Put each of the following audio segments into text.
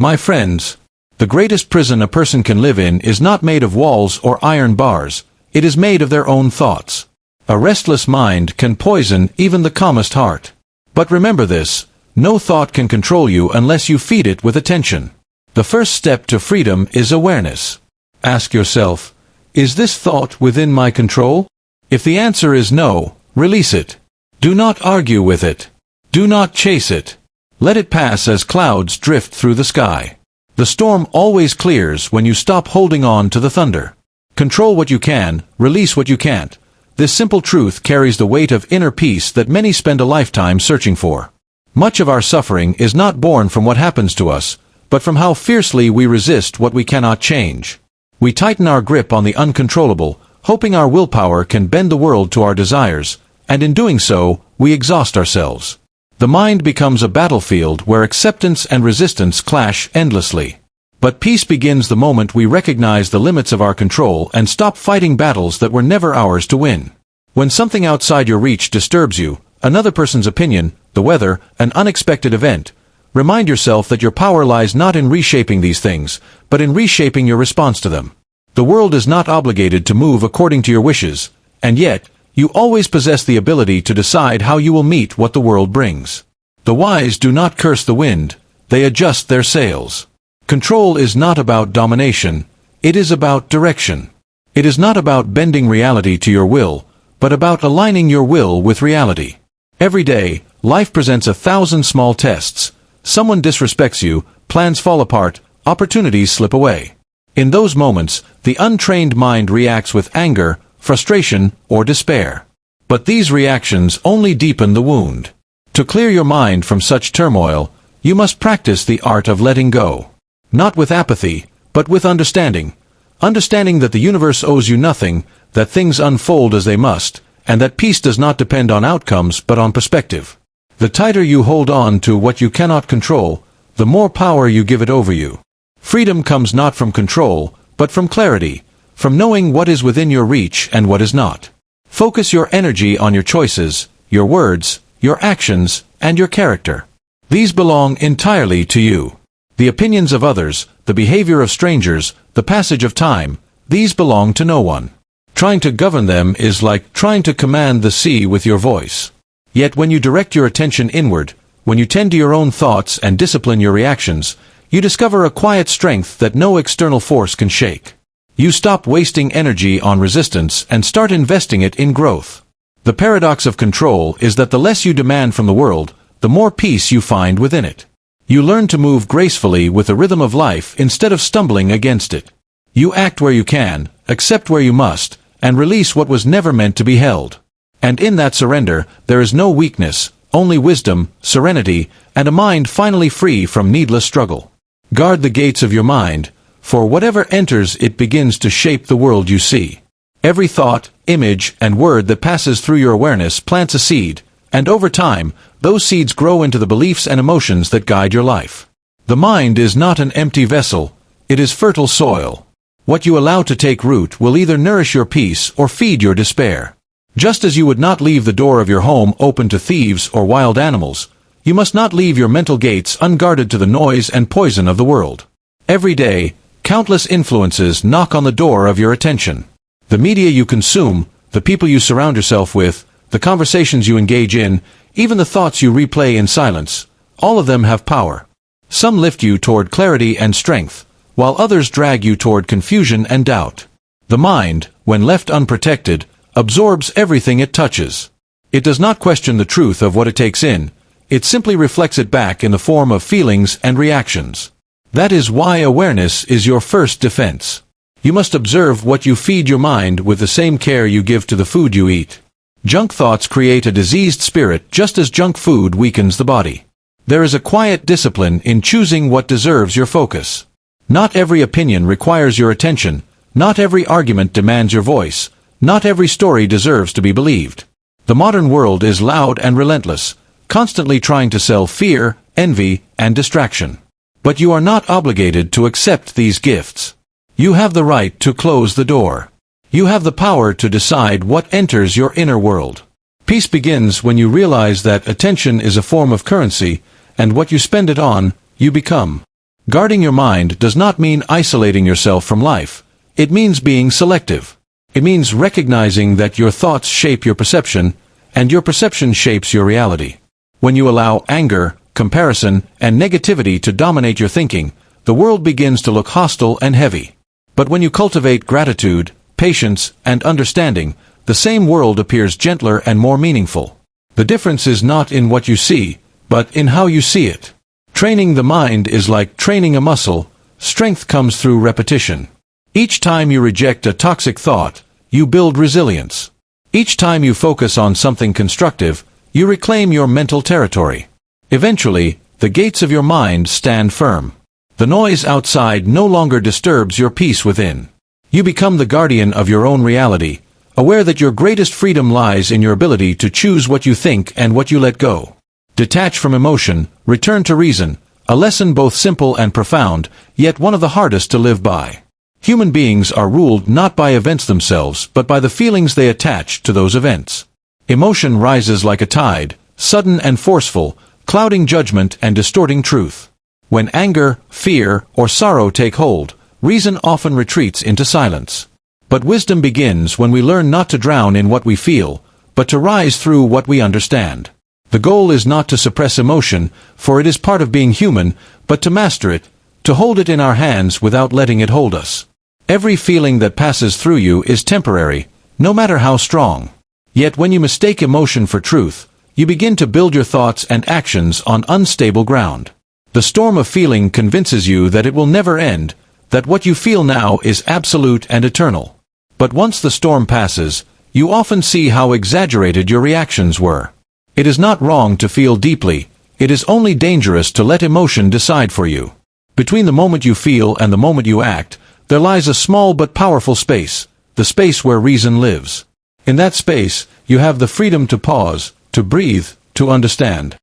My friends, the greatest prison a person can live in is not made of walls or iron bars, it is made of their own thoughts. A restless mind can poison even the calmest heart. But remember this, no thought can control you unless you feed it with attention. The first step to freedom is awareness. Ask yourself, is this thought within my control? If the answer is no, release it. Do not argue with it. Do not chase it. Let it pass as clouds drift through the sky. The storm always clears when you stop holding on to the thunder. Control what you can, release what you can't. This simple truth carries the weight of inner peace that many spend a lifetime searching for. Much of our suffering is not born from what happens to us, but from how fiercely we resist what we cannot change. We tighten our grip on the uncontrollable, hoping our willpower can bend the world to our desires, and in doing so, we exhaust ourselves. The mind becomes a battlefield where acceptance and resistance clash endlessly. But peace begins the moment we recognize the limits of our control and stop fighting battles that were never ours to win. When something outside your reach disturbs you, another person's opinion, the weather, an unexpected event, remind yourself that your power lies not in reshaping these things, but in reshaping your response to them. The world is not obligated to move according to your wishes, and yet, you always possess the ability to decide how you will meet what the world brings. The wise do not curse the wind, they adjust their sails. Control is not about domination, it is about direction. It is not about bending reality to your will, but about aligning your will with reality. Every day, life presents 1,000 small tests. Someone disrespects you, plans fall apart, opportunities slip away. In those moments, the untrained mind reacts with anger, frustration, or despair. But these reactions only deepen the wound. To clear your mind from such turmoil, you must practice the art of letting go. Not with apathy, but with understanding. Understanding that the universe owes you nothing, that things unfold as they must, and that peace does not depend on outcomes but on perspective. The tighter you hold on to what you cannot control, the more power you give it over you. Freedom comes not from control, but from clarity, from knowing what is within your reach and what is not. Focus your energy on your choices, your words, your actions, and your character. These belong entirely to you. The opinions of others, the behavior of strangers, the passage of time, these belong to no one. Trying to govern them is like trying to command the sea with your voice. Yet when you direct your attention inward, when you tend to your own thoughts and discipline your reactions, you discover a quiet strength that no external force can shake. You stop wasting energy on resistance and start investing it in growth. The paradox of control is that the less you demand from the world, the more peace you find within it. You learn to move gracefully with the rhythm of life instead of stumbling against it. You act where you can, accept where you must, and release what was never meant to be held. And in that surrender, there is no weakness, only wisdom, serenity, and a mind finally free from needless struggle. Guard the gates of your mind, for whatever enters it begins to shape the world you see. Every thought, image, and word that passes through your awareness plants a seed, and over time, those seeds grow into the beliefs and emotions that guide your life. The mind is not an empty vessel, it is fertile soil. What you allow to take root will either nourish your peace or feed your despair. Just as you would not leave the door of your home open to thieves or wild animals, you must not leave your mental gates unguarded to the noise and poison of the world. Every day, countless influences knock on the door of your attention. The media you consume, the people you surround yourself with, the conversations you engage in, even the thoughts you replay in silence, all of them have power. Some lift you toward clarity and strength, while others drag you toward confusion and doubt. The mind, when left unprotected, absorbs everything it touches. It does not question the truth of what it takes in, it simply reflects it back in the form of feelings and reactions. That is why awareness is your first defense. You must observe what you feed your mind with the same care you give to the food you eat. Junk thoughts create a diseased spirit just as junk food weakens the body. There is a quiet discipline in choosing what deserves your focus. Not every opinion requires your attention, not every argument demands your voice, not every story deserves to be believed. The modern world is loud and relentless, constantly trying to sell fear, envy, and distraction. But you are not obligated to accept these gifts. You have the right to close the door. You have the power to decide what enters your inner world. Peace begins when you realize that attention is a form of currency, and what you spend it on, you become. Guarding your mind does not mean isolating yourself from life. It means being selective. It means recognizing that your thoughts shape your perception, and your perception shapes your reality. When you allow anger, comparison, and negativity to dominate your thinking, the world begins to look hostile and heavy. But when you cultivate gratitude, patience, and understanding, the same world appears gentler and more meaningful. The difference is not in what you see, but in how you see it. Training the mind is like training a muscle. Strength comes through repetition. Each time you reject a toxic thought, you build resilience. Each time you focus on something constructive, you reclaim your mental territory. Eventually, the gates of your mind stand firm. The noise outside no longer disturbs your peace within. You become the guardian of your own reality, aware that your greatest freedom lies in your ability to choose what you think and what you let go. Detach from emotion, return to reason, a lesson both simple and profound, yet one of the hardest to live by. Human beings are ruled not by events themselves, but by the feelings they attach to those events. Emotion rises like a tide, sudden and forceful, clouding judgment and distorting truth. When anger, fear, or sorrow take hold, reason often retreats into silence. But wisdom begins when we learn not to drown in what we feel, but to rise through what we understand. The goal is not to suppress emotion, for it is part of being human, but to master it, to hold it in our hands without letting it hold us. Every feeling that passes through you is temporary, no matter how strong. Yet when you mistake emotion for truth, you begin to build your thoughts and actions on unstable ground. The storm of feeling convinces you that it will never end, that what you feel now is absolute and eternal. But once the storm passes, you often see how exaggerated your reactions were. It is not wrong to feel deeply, it is only dangerous to let emotion decide for you. Between the moment you feel and the moment you act, there lies a small but powerful space, the space where reason lives. In that space, you have the freedom to pause, to breathe, to understand.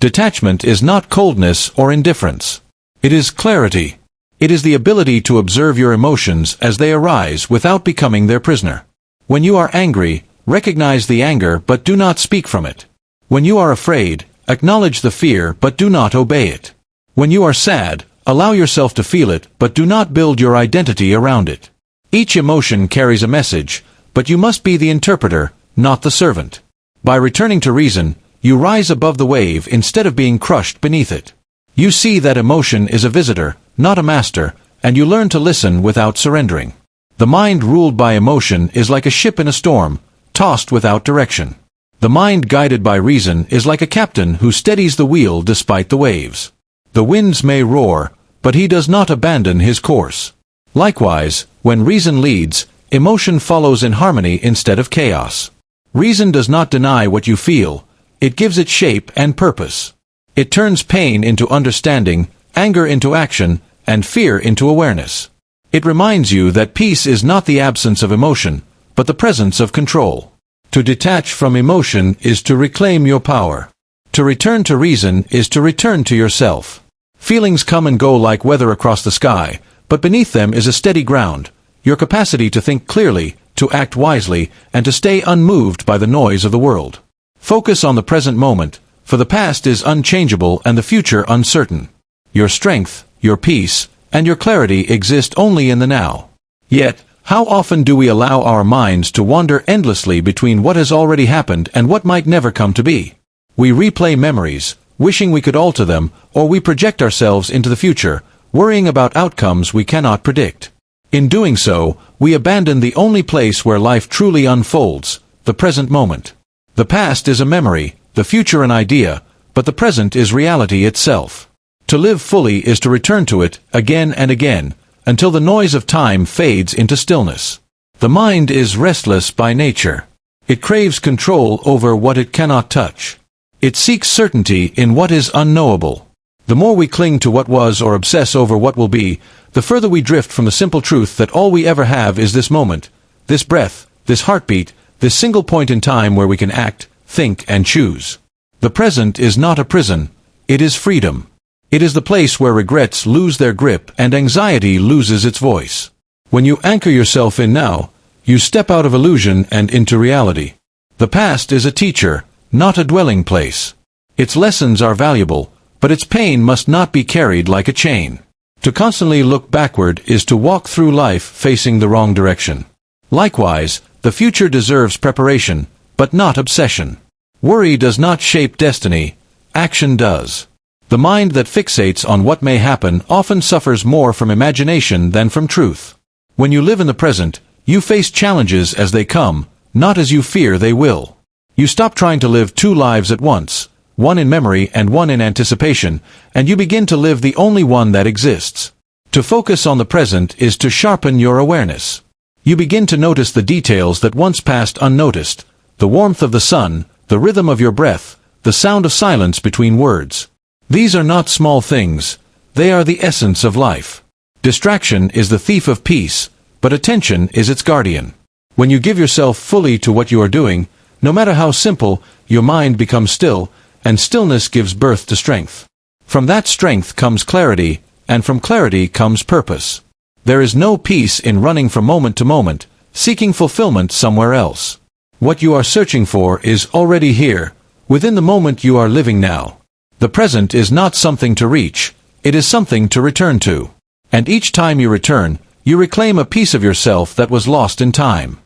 Detachment is not coldness or indifference. It is clarity. It is the ability to observe your emotions as they arise without becoming their prisoner. When you are angry, recognize the anger but do not speak from it. When you are afraid, acknowledge the fear but do not obey it. When you are sad, allow yourself to feel it but do not build your identity around it. Each emotion carries a message, but you must be the interpreter, not the servant. By returning to reason, you rise above the wave instead of being crushed beneath it. You see that emotion is a visitor, not a master, and you learn to listen without surrendering. The mind ruled by emotion is like a ship in a storm, tossed without direction. The mind guided by reason is like a captain who steadies the wheel despite the waves. The winds may roar, but he does not abandon his course. Likewise, when reason leads, emotion follows in harmony instead of chaos. Reason does not deny what you feel, it gives it shape and purpose. It turns pain into understanding, anger into action, and fear into awareness. It reminds you that peace is not the absence of emotion, but the presence of control. To detach from emotion is to reclaim your power. To return to reason is to return to yourself. Feelings come and go like weather across the sky, but beneath them is a steady ground, your capacity to think clearly, to act wisely, and to stay unmoved by the noise of the world. Focus on the present moment, for the past is unchangeable and the future uncertain. Your strength, your peace, and your clarity exist only in the now. Yet, how often do we allow our minds to wander endlessly between what has already happened and what might never come to be? We replay memories, wishing we could alter them, or we project ourselves into the future, worrying about outcomes we cannot predict. In doing so, we abandon the only place where life truly unfolds, the present moment. The past is a memory, the future an idea, but the present is reality itself. To live fully is to return to it, again and again, until the noise of time fades into stillness. The mind is restless by nature. It craves control over what it cannot touch. It seeks certainty in what is unknowable. The more we cling to what was or obsess over what will be, the further we drift from the simple truth that all we ever have is this moment, this breath, this heartbeat, this single point in time where we can act, think, and choose. The present is not a prison, it is freedom. It is the place where regrets lose their grip and anxiety loses its voice. When you anchor yourself in now, you step out of illusion and into reality. The past is a teacher, not a dwelling place. Its lessons are valuable, but its pain must not be carried like a chain. To constantly look backward is to walk through life facing the wrong direction. Likewise, the future deserves preparation, but not obsession. Worry does not shape destiny, action does. The mind that fixates on what may happen often suffers more from imagination than from truth. When you live in the present, you face challenges as they come, not as you fear they will. You stop trying to live two lives at once, one in memory and one in anticipation, and you begin to live the only one that exists. To focus on the present is to sharpen your awareness. You begin to notice the details that once passed unnoticed, the warmth of the sun, the rhythm of your breath, the sound of silence between words. These are not small things, they are the essence of life. Distraction is the thief of peace, but attention is its guardian. When you give yourself fully to what you are doing, no matter how simple, your mind becomes still, and stillness gives birth to strength. From that strength comes clarity, and from clarity comes purpose. There is no peace in running from moment to moment, seeking fulfillment somewhere else. What you are searching for is already here, within the moment you are living now. The present is not something to reach, it is something to return to. And each time you return, you reclaim a piece of yourself that was lost in time.